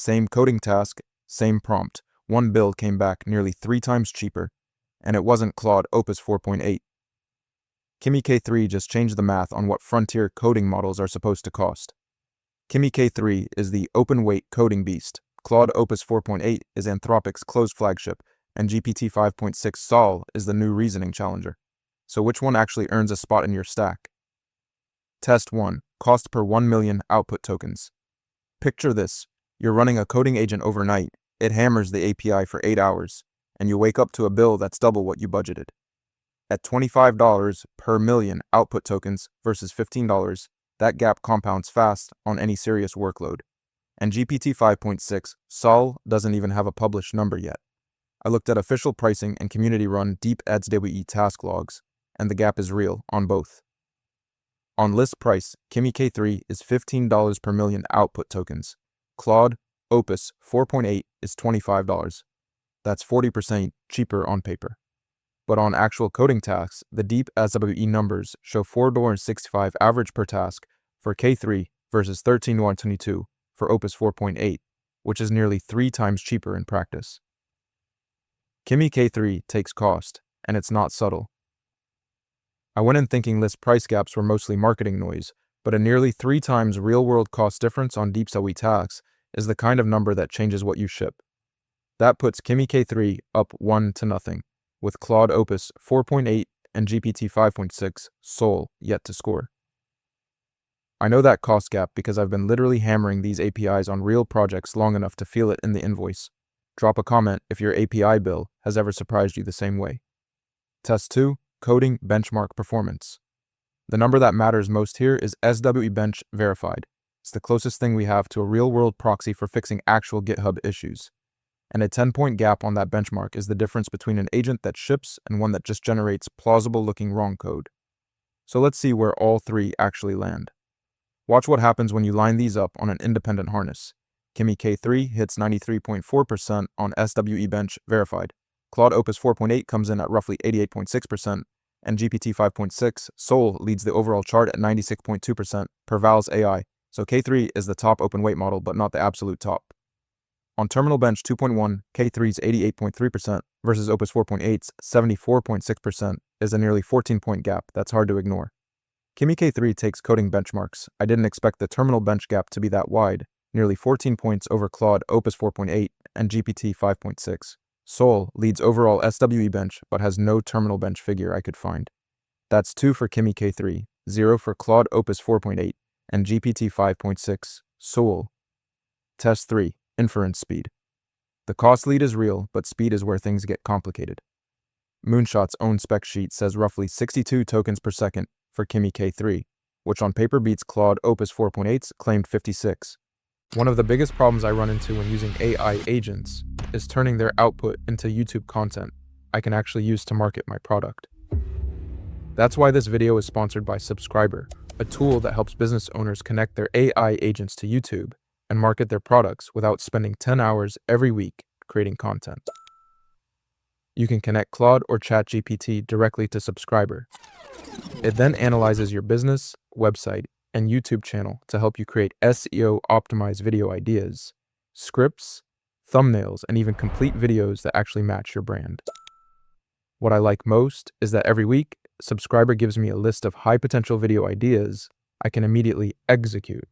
Same coding task, same prompt. One build came back nearly 3 times cheaper, and it wasn't Claude Opus 4.8. Kimi K3 just changed the math on what frontier coding models are supposed to cost. Kimi K3 is the open-weight coding beast, Claude Opus 4.8 is Anthropic's closed flagship, and GPT-5.6 Sol is the new reasoning challenger. So which one actually earns a spot in your stack? Test 1. Cost per 1 million output tokens. Picture this. You're running a coding agent overnight, it hammers the API for 8 hours, and you wake up to a bill that's double what you budgeted. At $25 per million output tokens versus $15, that gap compounds fast on any serious workload. And GPT 5.6 Sol doesn't even have a published number yet. I looked at official pricing and community-run deep AdsWE task logs, and the gap is real on both. On list price, Kimi K3 is $15 per million output tokens. Claude Opus 4.8 is $25. That's 40% cheaper on paper. But on actual coding tasks, the deep AdsWE numbers show $4.65 average per task for K3 versus $13.22 for Opus 4.8, which is nearly 3 times cheaper in practice. Kimi K3 takes cost, and it's not subtle. I went in thinking list price gaps were mostly marketing noise, but a nearly 3 times real-world cost difference on deep AdsWE tasks is the kind of number that changes what you ship. That puts Kimi K3 up 1-0, with Claude Opus 4.8 and GPT 5.6 Sol yet to score. I know that cost gap because I've been literally hammering these APIs on real projects long enough to feel it in the invoice. Drop a comment if your API bill has ever surprised you the same way. Test 2. Coding benchmark performance. The number that matters most here is SWE bench verified. It's the closest thing we have to a real-world proxy for fixing actual GitHub issues. And a 10-point gap on that benchmark is the difference between an agent that ships and one that just generates plausible-looking wrong code. So let's see where all 3 actually land. Watch what happens when you line these up on an independent harness. Kimi K3 hits 93.4% on SWE bench verified. Claude Opus 4.8 comes in at roughly 88.6%, and GPT 5.6 Sol leads the overall chart at 96.2% per Val's AI, so K3 is the top open weight model but not the absolute top. On Terminal Bench 2.1, K3's 88.3% versus Opus 4.8's 74.6% is a nearly 14-point gap that's hard to ignore. Kimi K3 takes coding benchmarks. I didn't expect the terminal bench gap to be that wide, nearly 14 points over Claude Opus 4.8 and GPT 5.6. Sol leads overall SWE bench but has no terminal bench figure I could find. That's 2 for Kimi K3, 0 for Claude Opus 4.8 and GPT 5.6 Sol. Test 3. Inference speed. The cost lead is real, but speed is where things get complicated. Moonshot's own spec sheet says roughly 62 tokens per second for Kimi K3, which on paper beats Claude Opus 4.8's claimed 56. One of the biggest problems I run into when using AI agents is turning their output into YouTube content I can actually use to market my product. That's why this video is sponsored by Subscriber, a tool that helps business owners connect their AI agents to YouTube and market their products without spending 10 hours every week creating content. You can connect Claude or ChatGPT directly to Subscriber. It then analyzes your business, website, and YouTube channel to help you create SEO-optimized video ideas, scripts, thumbnails, and even complete videos that actually match your brand. What I like most is that every week, Subscriber gives me a list of high-potential video ideas I can immediately execute,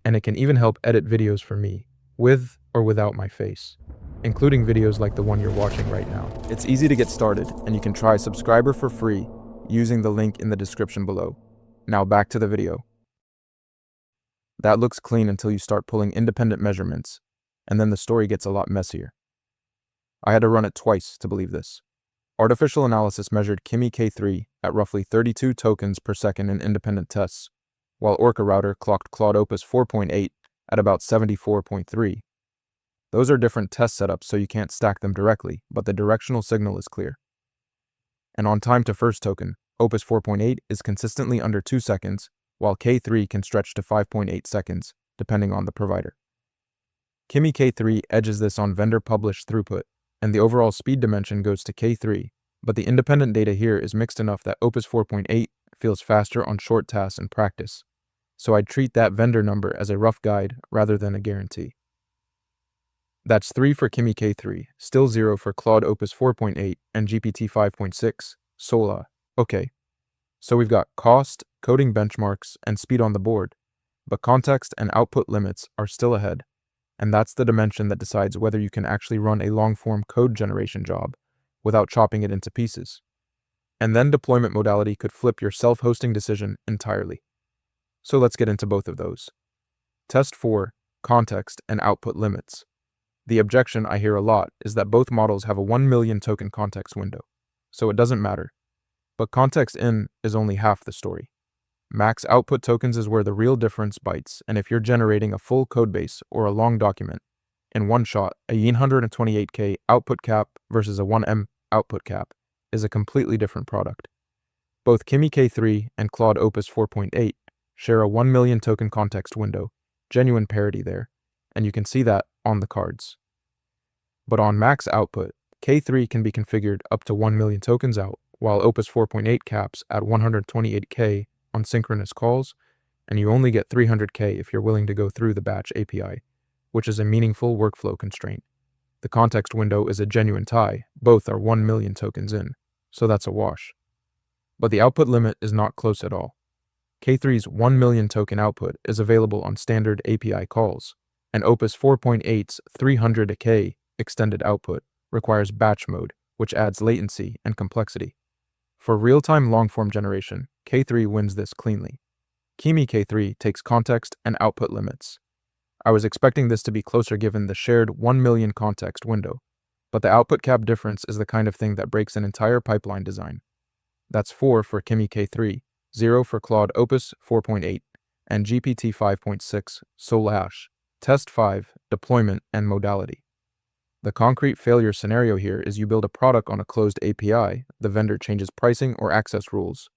and it can even help edit videos for me, with or without my face, including videos like the one you're watching right now. It's easy to get started, and you can try Subscriber for free using the link in the description below. Now back to the video. That looks clean until you start pulling independent measurements, and then the story gets a lot messier. I had to run it twice to believe this. Artificial analysis measured Kimi K3 at roughly 32 tokens per second in independent tests, while Orca Router clocked Claude Opus 4.8 at about 74.3. Those are different test setups, so you can't stack them directly, but the directional signal is clear. And on time to first token, Opus 4.8 is consistently under 2 seconds, while K3 can stretch to 5.8 seconds, depending on the provider. Kimi K3 edges this on vendor-published throughput, and the overall speed dimension goes to K3, but the independent data here is mixed enough that Opus 4.8 feels faster on short tasks in practice, so I'd treat that vendor number as a rough guide rather than a guarantee. That's 3 for Kimi K3, still 0 for Claude Opus 4.8 and GPT-5.6 Sol. Okay, so we've got cost, coding benchmarks, and speed on the board, but context and output limits are still ahead, and that's the dimension that decides whether you can actually run a long-form code generation job without chopping it into pieces. And then deployment modality could flip your self-hosting decision entirely. So let's get into both of those. Test 4, context and output limits. The objection I hear a lot is that both models have a 1 million token context window, so it doesn't matter. But context in is only half the story. Max output tokens is where the real difference bites, and if you're generating a full codebase or a long document, in one shot, a 128K output cap versus a 1M output cap is a completely different product. Both Kimi K3 and Claude Opus 4.8 share a 1 million token context window, genuine parity there, and you can see that on the cards. But on max output, K3 can be configured up to 1 million tokens out, while Opus 4.8 caps at 128K on synchronous calls, and you only get 300K if you're willing to go through the batch API, which is a meaningful workflow constraint. The context window is a genuine tie, both are 1 million tokens in, so that's a wash. But the output limit is not close at all. K3's 1 million token output is available on standard API calls, and Opus 4.8's 300K extended output requires batch mode, which adds latency and complexity. For real-time long-form generation, K3 wins this cleanly. Kimi K3 takes context and output limits. I was expecting this to be closer given the shared 1 million context window, but the output cap difference is the kind of thing that breaks an entire pipeline design. That's 4 for Kimi K3, 0 for Claude Opus 4.8, and GPT-5.6 Sol. Test 5, deployment and modality. The concrete failure scenario here is you build a product on a closed API, the vendor changes pricing or access rules,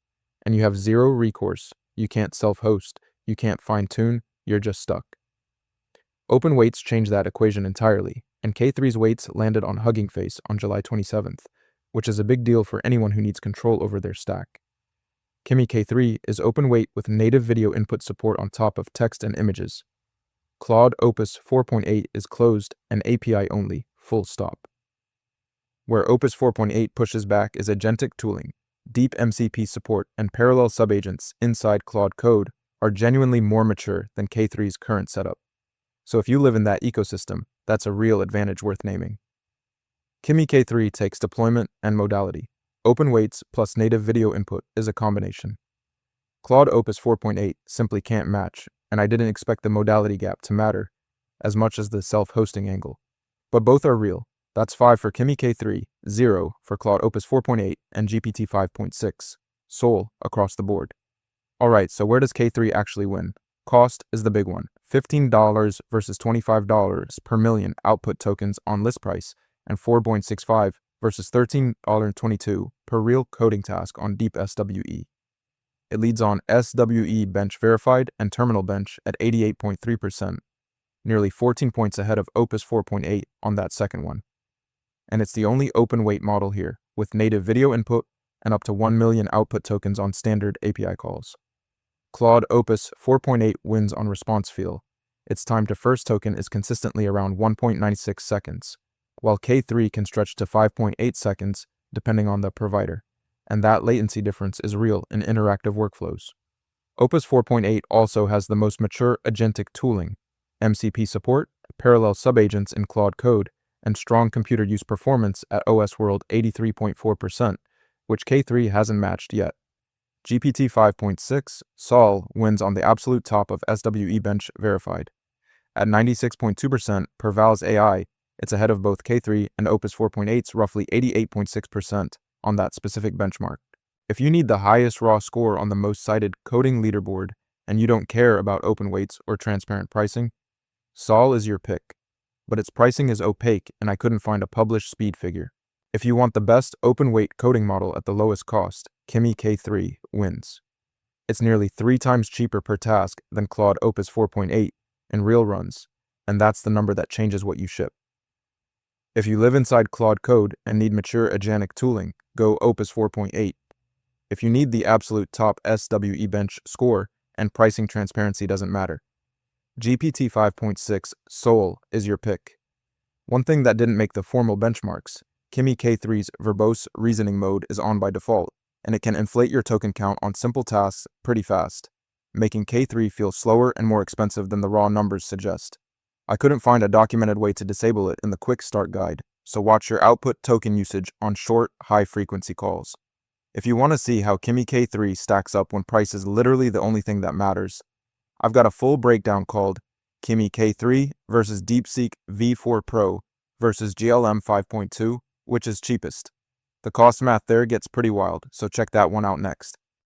and you have zero recourse. You can't self-host, you can't fine-tune, you're just stuck. Open weights changed that equation entirely, and K3's weights landed on Hugging Face on July 27th, which is a big deal for anyone who needs control over their stack. Kimi K3 is open weight with native video input support on top of text and images. Claude Opus 4.8 is closed and API only, full stop. Where Opus 4.8 pushes back is agentic tooling. Deep MCP support and parallel subagents inside Claude code are genuinely more mature than K3's current setup. So if you live in that ecosystem, that's a real advantage worth naming. Kimi K3 takes deployment and modality. Open weights plus native video input is a combination. Claude Opus 4.8 simply can't match, and I didn't expect the modality gap to matter as much as the self-hosting angle. But both are real. That's 5 for Kimi K3, 0 for Claude Opus 4.8 and GPT 5.6 Sol across the board. Alright, so where does K3 actually win? Cost is the big one. $15 versus $25 per million output tokens on list price, and 4.65 versus $13.22 per real coding task on deep SWE. It leads on SWE bench verified and terminal bench at 88.3%, nearly 14 points ahead of Opus 4.8 on that second one. And it's the only open weight model here, with native video input and up to 1 million output tokens on standard API calls. Claude Opus 4.8 wins on response feel. Its time to first token is consistently around 1.96 seconds, while K3 can stretch to 5.8 seconds depending on the provider, and that latency difference is real in interactive workflows. Opus 4.8 also has the most mature agentic tooling, MCP support, parallel subagents in Claude code, and strong computer use performance at OS World 83.4%, which K3 hasn't matched yet. GPT 5.6 Sol wins on the absolute top of SWE bench verified. At 96.2% per Val's AI, it's ahead of both K3 and Opus 4.8's roughly 88.6% on that specific benchmark. If you need the highest raw score on the most cited coding leaderboard and you don't care about open weights or transparent pricing, Sol is your pick. But its pricing is opaque and I couldn't find a published speed figure. If you want the best open weight coding model at the lowest cost, Kimi K3 wins. It's nearly 3 times cheaper per task than Claude Opus 4.8 in real runs, and that's the number that changes what you ship. If you live inside Claude code and need mature agentic tooling, go Opus 4.8. If you need the absolute top SWE bench score and pricing transparency doesn't matter, GPT 5.6 Sol is your pick. One thing that didn't make the formal benchmarks, Kimi K3's verbose reasoning mode is on by default, and it can inflate your token count on simple tasks pretty fast, making K3 feel slower and more expensive than the raw numbers suggest. I couldn't find a documented way to disable it in the quick start guide, so watch your output token usage on short, high-frequency calls. If you want to see how Kimi K3 stacks up when price is literally the only thing that matters, I've got a full breakdown called Kimi K3 versus DeepSeek V4 Pro versus GLM 5.2, which is cheapest. The cost math there gets pretty wild, so check that one out next.